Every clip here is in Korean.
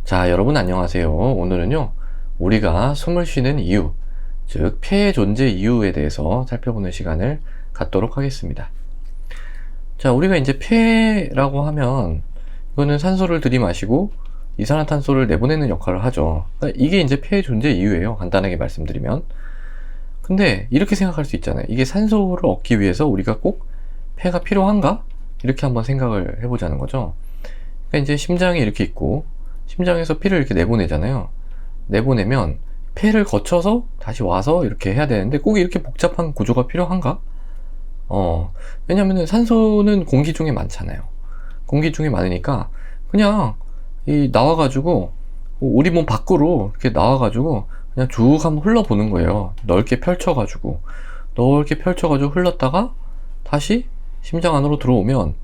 자, 여러분 안녕하세요. 오늘은요, 우리가 숨을 쉬는 이유, 즉 폐의 존재 이유에 대해서 살펴보는 시간을 갖도록 하겠습니다. 자, 우리가 이제 폐라고 하면 이거는 산소를 들이마시고 이산화탄소를 내보내는 역할을 하죠. 그러니까 이게 이제 폐의 존재 이유예요. 간단하게 말씀드리면. 근데 이렇게 생각할 수 있잖아요. 이게 산소를 얻기 위해서 우리가 꼭 폐가 필요한가? 이렇게 한번 생각을 해보자는 거죠. 그러니까 이제 심장이 이렇게 있고 심장에서 피를 이렇게 내보내잖아요. 내보내면 폐를 거쳐서 다시 와서 이렇게 해야 되는데 꼭 이렇게 복잡한 구조가 필요한가? 왜냐면은 산소는 공기 중에 많잖아요. 공기 중에 많으니까 그냥 나와가지고 우리 몸 밖으로 이렇게 나와가지고 그냥 쭉 한번 흘러보는 거예요. 넓게 펼쳐가지고 흘렀다가 다시 심장 안으로 들어오면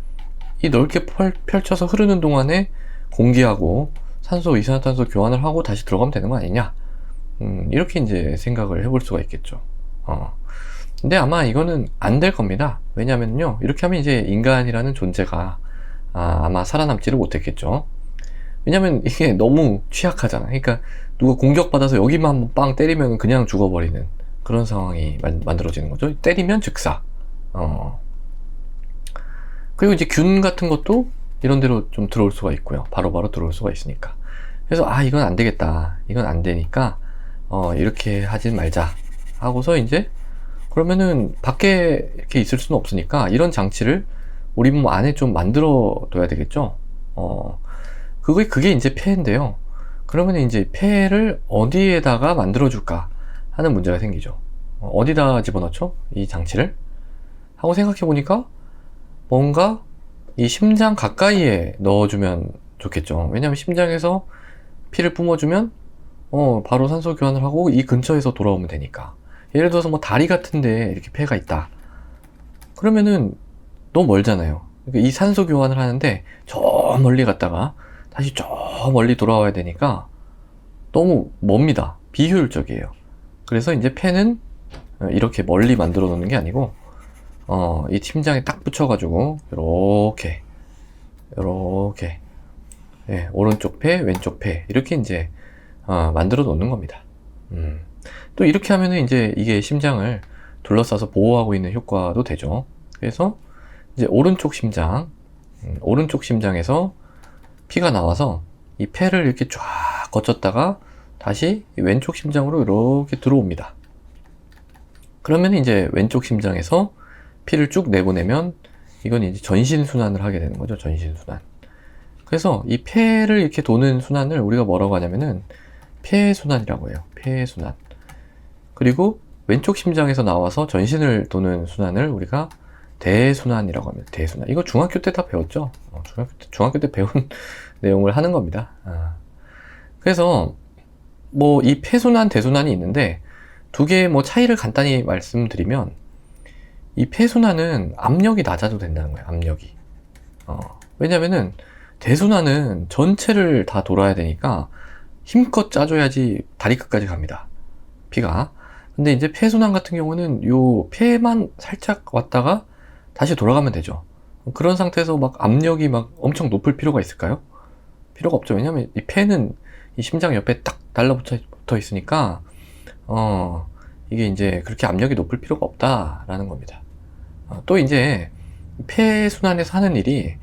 이 넓게 펼쳐서 흐르는 동안에 공기하고 산소, 이산화탄소 교환을 하고 다시 들어가면 되는 거 아니냐? 이렇게 이제 생각을 해볼 수가 있겠죠. 근데 아마 이거는 안 될 겁니다. 왜냐면요, 이렇게 하면 이제 인간이라는 존재가 아마 살아남지를 못했겠죠. 왜냐면 이게 너무 취약하잖아. 그러니까 누가 공격받아서 여기만 한번 빵 때리면 그냥 죽어버리는 그런 상황이 만들어지는 거죠. 때리면 즉사. 그리고 이제 균 같은 것도 이런 데로 좀 들어올 수가 있고요. 바로바로 들어올 수가 있으니까. 그래서 이건 안 되겠다. 이건 안 되니까 이렇게 하진 말자 하고서 이제 그러면은 밖에 이렇게 있을 수는 없으니까 이런 장치를 우리 몸 안에 좀 만들어 둬야 되겠죠. 그게 이제 폐인데요. 그러면 이제 폐를 어디에다가 만들어 줄까 하는 문제가 생기죠. 어디다 집어넣죠? 이 장치를? 하고 생각해 보니까 뭔가 이 심장 가까이에 넣어주면 좋겠죠. 왜냐하면 심장에서 피를 뿜어주면 바로 산소 교환을 하고 이 근처에서 돌아오면 되니까. 예를 들어서 뭐 다리 같은데 이렇게 폐가 있다. 그러면은 너무 멀잖아요. 그러니까 이 산소 교환을 하는데 저 멀리 갔다가 다시 저 멀리 돌아와야 되니까 너무 멉니다. 비효율적이에요. 그래서 이제 폐는 이렇게 멀리 만들어 놓는 게 아니고 이 심장에 딱 붙여가지고 이렇게 예, 오른쪽 폐, 왼쪽 폐 이렇게 이제 만들어 놓는 겁니다. 또 이렇게 하면은 이제 이게 심장을 둘러싸서 보호하고 있는 효과도 되죠. 그래서 이제 오른쪽 심장에서 피가 나와서 이 폐를 이렇게 쫙 거쳤다가 다시 왼쪽 심장으로 이렇게 들어옵니다. 그러면 이제 왼쪽 심장에서 피를 쭉 내보내면 이건 이제 전신순환을 하게 되는 거죠. 전신순환. 그래서 이 폐를 이렇게 도는 순환을 우리가 뭐라고 하냐면은 폐순환이라고 해요. 폐순환. 그리고 왼쪽 심장에서 나와서 전신을 도는 순환을 우리가 대순환이라고 합니다. 대순환. 이거 중학교 때 다 배웠죠? 중학교 때 배운 내용을 하는 겁니다. 그래서 뭐 이 폐순환, 대순환이 있는데 두 개의 뭐 차이를 간단히 말씀드리면 이 폐순환은 압력이 낮아도 된다는 거예요. 압력이. 왜냐면은 대순환은 전체를 다 돌아야 되니까 힘껏 짜줘야지 다리 끝까지 갑니다. 피가. 근데 이제 폐순환 같은 경우는 요 폐만 살짝 왔다가 다시 돌아가면 되죠. 그런 상태에서 막 압력이 막 엄청 높을 필요가 있을까요? 필요가 없죠. 왜냐면 이 폐는 이 심장 옆에 딱 달라붙어 있으니까 이게 이제 그렇게 압력이 높을 필요가 없다라는 겁니다. 또 이제 폐순환에서 하는 일이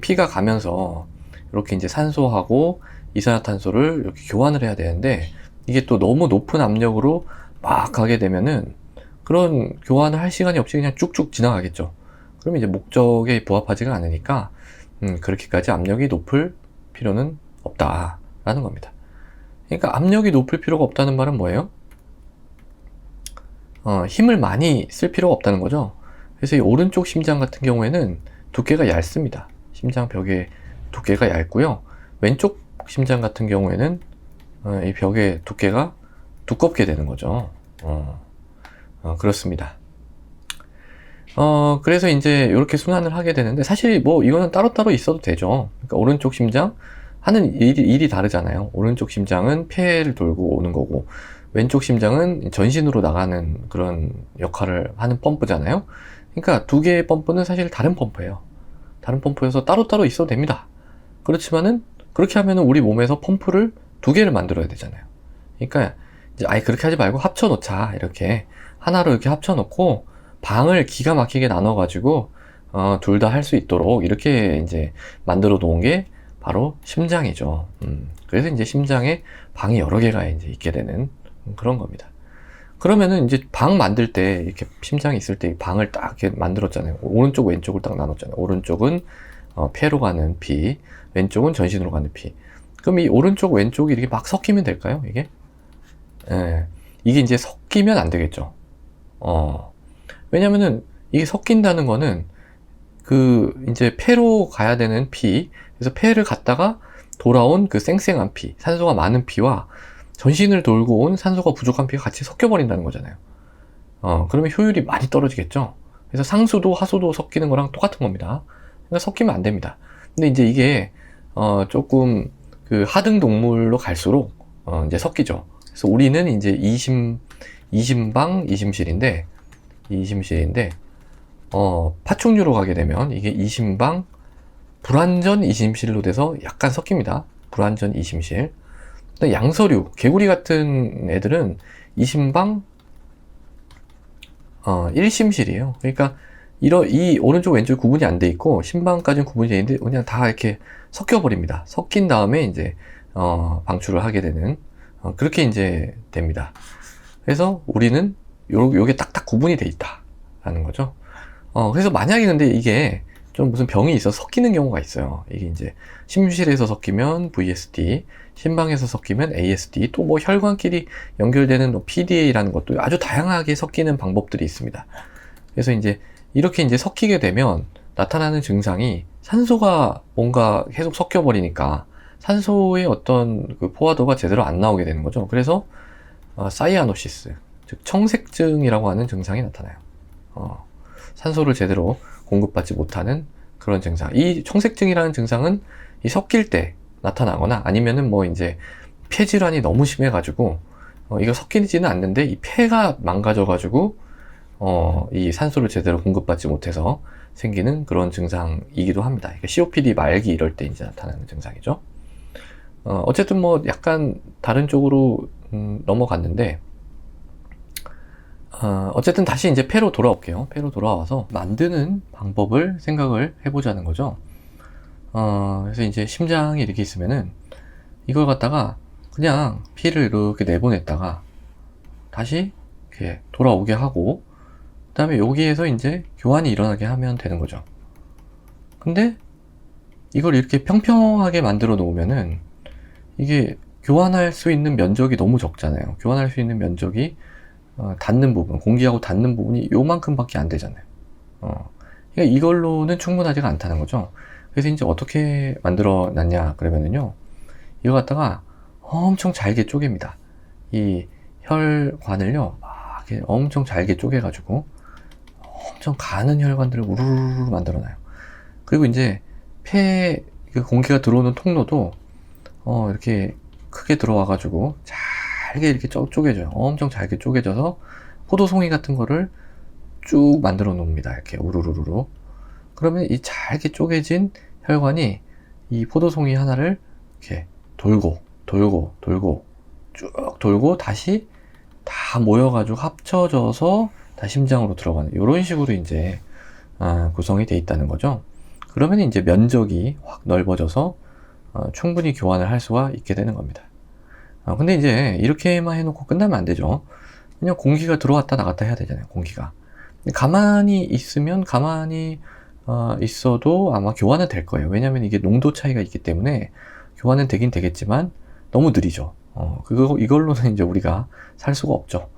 피가 가면서 이렇게 이제 산소하고 이산화탄소를 이렇게 교환을 해야 되는데 이게 또 너무 높은 압력으로 막 가게 되면은 그런 교환을 할 시간이 없이 그냥 쭉쭉 지나가겠죠. 그럼 이제 목적에 부합하지가 않으니까 그렇게까지 압력이 높을 필요는 없다라는 겁니다. 그러니까 압력이 높을 필요가 없다는 말은 뭐예요? 힘을 많이 쓸 필요가 없다는 거죠. 그래서 이 오른쪽 심장 같은 경우에는 두께가 얇습니다. 심장 벽의 두께가 얇고요. 왼쪽 심장 같은 경우에는 이 벽의 두께가 두껍게 되는 거죠. 그렇습니다. 그래서 이제 이렇게 순환을 하게 되는데 사실 뭐 이거는 따로따로 있어도 되죠. 그러니까 오른쪽 심장 하는 일이 다르잖아요. 오른쪽 심장은 폐를 돌고 오는 거고 왼쪽 심장은 전신으로 나가는 그런 역할을 하는 펌프잖아요. 그러니까 두 개의 펌프는 사실 다른 펌프예요. 다른 펌프여서 따로따로 있어도 됩니다. 그렇지만은 그렇게 하면은 우리 몸에서 펌프를 2개를 만들어야 되잖아요. 그러니까 이제 아예 그렇게 하지 말고 합쳐 놓자. 이렇게 하나로 이렇게 합쳐 놓고 방을 기가 막히게 나눠 가지고 둘 다 할 수 있도록 이렇게 이제 만들어 놓은 게 바로 심장이죠. 그래서 이제 심장에 방이 여러 개가 이제 있게 되는 그런 겁니다. 그러면은 이제 방 만들 때 이렇게 심장이 있을 때 방을 딱 이렇게 만들었잖아요. 오른쪽 왼쪽을 딱 나눴잖아요. 오른쪽은 폐로 가는 피, 왼쪽은 전신으로 가는 피. 그럼 이 오른쪽 왼쪽이 이렇게 막 섞이면 될까요? 이게? 예. 이게 이제 섞이면 안 되겠죠. 왜냐면은 이게 섞인다는 거는 이제 폐로 가야 되는 피, 그래서 폐를 갔다가 돌아온 그 쌩쌩한 피, 산소가 많은 피와 전신을 돌고 온 산소가 부족한 피가 같이 섞여버린다는 거잖아요. 그러면 효율이 많이 떨어지겠죠. 그래서 상수도 하수도 섞이는 거랑 똑같은 겁니다. 그러니까 섞이면 안 됩니다. 근데 이제 이게 조금 하등 동물로 갈수록 이제 섞이죠. 그래서 우리는 이제 이심방 이심실인데 파충류로 가게 되면 이게 이심방 불완전 이심실로 돼서 약간 섞입니다. 불완전 이심실. 양서류, 개구리 같은 애들은 이심방 1심실이에요. 그러니까 이 오른쪽 왼쪽 구분이 안 돼 있고 심방까지는 구분이 돼 있는데 그냥 다 이렇게 섞여 버립니다. 섞인 다음에 이제 방출을 하게 되는 그렇게 이제 됩니다. 그래서 우리는 요게 딱딱 구분이 돼 있다라는 거죠. 그래서 만약에 근데 이게 좀 무슨 병이 있어서 섞이는 경우가 있어요. 이게 이제 심실에서 섞이면 VSD, 심방에서 섞이면 ASD, 또 뭐 혈관끼리 연결되는 PDA라는 것도 아주 다양하게 섞이는 방법들이 있습니다. 그래서 이제 이렇게 이제 섞이게 되면 나타나는 증상이 산소가 뭔가 계속 섞여 버리니까 산소의 어떤 포화도가 제대로 안 나오게 되는 거죠. 그래서 사이아노시스, 즉 청색증이라고 하는 증상이 나타나요. 산소를 제대로 공급받지 못하는 그런 증상. 이 청색증이라는 증상은 이 섞일 때 나타나거나 아니면은 뭐 이제 폐질환이 너무 심해가지고 이거 섞이지는 않는데 이 폐가 망가져가지고 이 산소를 제대로 공급받지 못해서 생기는 그런 증상이기도 합니다. 그러니까 COPD 말기 이럴 때 이제 나타나는 증상이죠. 어쨌든 뭐 약간 다른 쪽으로 넘어갔는데 어쨌든 다시 이제 폐로 돌아올게요. 폐로 돌아와서 만드는 방법을 생각을 해보자는 거죠. 그래서 이제 심장이 이렇게 있으면은 이걸 갖다가 그냥 피를 이렇게 내보냈다가 다시 이렇게 돌아오게 하고 그 다음에 여기에서 이제 교환이 일어나게 하면 되는 거죠. 근데 이걸 이렇게 평평하게 만들어 놓으면은 이게 교환할 수 있는 면적이 너무 적잖아요. 교환할 수 있는 면적이 닿는 부분, 공기하고 닿는 부분이 요만큼밖에 안 되잖아요. 그러니까 이걸로는 충분하지가 않다는 거죠. 그래서 이제 어떻게 만들어 놨냐 그러면은요, 이거 갖다가 엄청 잘게 쪼갭니다. 이 혈관을요 막 이렇게 엄청 잘게 쪼개가지고 엄청 가는 혈관들을 우르르 만들어 놔요. 그리고 이제 공기가 들어오는 통로도 이렇게 크게 들어와가지고 잘게 이렇게 쪼개져요. 엄청 잘게 쪼개져서 포도송이 같은 거를 쭉 만들어 놓습니다. 이렇게 우르르르. 그러면 이 잘게 쪼개진 혈관이 이 포도송이 하나를 이렇게 돌고 쭉 돌고 다시 다 모여가지고 합쳐져서 다 심장으로 들어가는 이런 식으로 이제 구성이 돼 있다는 거죠. 그러면 이제 면적이 확 넓어져서 충분히 교환을 할 수가 있게 되는 겁니다. 근데 이제 이렇게만 해놓고 끝나면 안 되죠. 그냥 공기가 들어왔다 나갔다 해야 되잖아요. 공기가 가만히 있어도 아마 교환은 될 거예요. 왜냐면 이게 농도 차이가 있기 때문에 교환은 되긴 되겠지만 너무 느리죠. 이걸로는 이제 우리가 살 수가 없죠.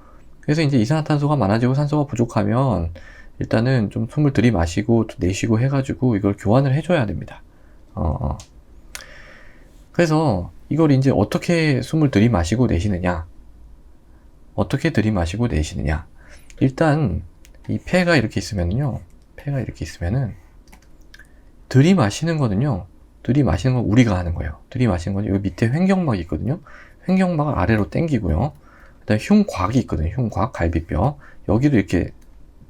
그래서 이제 이산화탄소가 많아지고 산소가 부족하면 일단은 좀 숨을 들이마시고 내쉬고 해가지고 이걸 교환을 해줘야 됩니다. 그래서 이걸 이제 어떻게 숨을 들이마시고 내쉬느냐? 일단 이 폐가 이렇게 있으면은 들이마시는 건 우리가 하는 거예요. 들이마시는 건 여기 밑에 횡격막이 있거든요. 횡격막을 아래로 당기고요. 그다음에 흉곽이 있거든요. 흉곽, 갈비뼈. 여기를 이렇게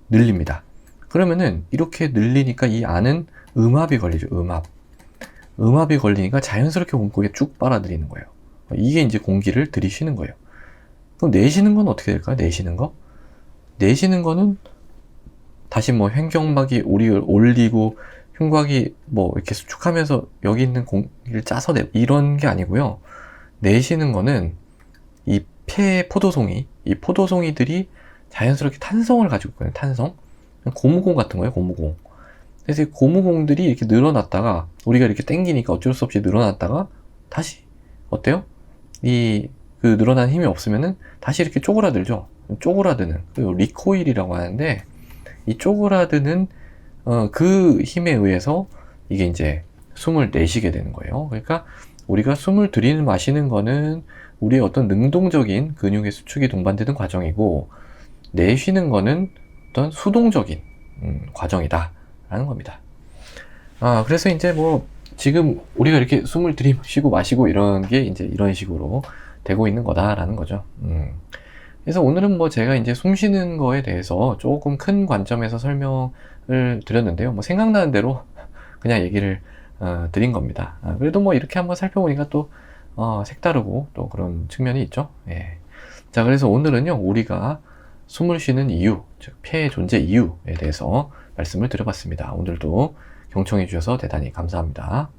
늘립니다. 그러면은 이렇게 늘리니까 이 안은 음압이 걸리죠. 음압이 걸리니까 자연스럽게 몸속에 쭉 빨아들이는 거예요. 이게 이제 공기를 들이쉬는 거예요. 그럼 내쉬는 건 어떻게 될까요? 내쉬는 거? 내쉬는 거는 다시 뭐 횡격막이 올리고 흉곽이 뭐 이렇게 수축하면서 여기 있는 공기를 짜서 이런 게 아니고요. 내쉬는 거는 이 폐의 포도송이, 이 포도송이들이 자연스럽게 탄성을 가지고 있거든요. 탄성. 고무공 같은 거예요. 고무공. 그래서 이 고무공들이 이렇게 늘어났다가 우리가 이렇게 당기니까 어쩔 수 없이 늘어났다가 다시 어때요? 그 늘어난 힘이 없으면은 다시 이렇게 쪼그라들죠. 쪼그라드는 리코일이라고 하는데, 이 쪼그라드는 그 힘에 의해서 이게 이제 숨을 내쉬게 되는 거예요. 그러니까 우리가 숨을 마시는 거는 우리의 어떤 능동적인 근육의 수축이 동반되는 과정이고, 내쉬는 거는 어떤 수동적인 과정이다 라는 겁니다. 그래서 이제 뭐 지금 우리가 이렇게 숨을 들이쉬고 마시고 이런 게 이제 이런 식으로 되고 있는 거다라는 거죠. 그래서 오늘은 뭐 제가 이제 숨 쉬는 거에 대해서 조금 큰 관점에서 설명을 드렸는데요. 뭐 생각나는 대로 그냥 얘기를 드린 겁니다. 그래도 뭐 이렇게 한번 살펴보니까 또 색다르고 또 그런 측면이 있죠. 예. 자, 그래서 오늘은요, 우리가 숨을 쉬는 이유, 즉 폐의 존재 이유에 대해서 말씀을 드려봤습니다. 오늘도 경청해 주셔서 대단히 감사합니다.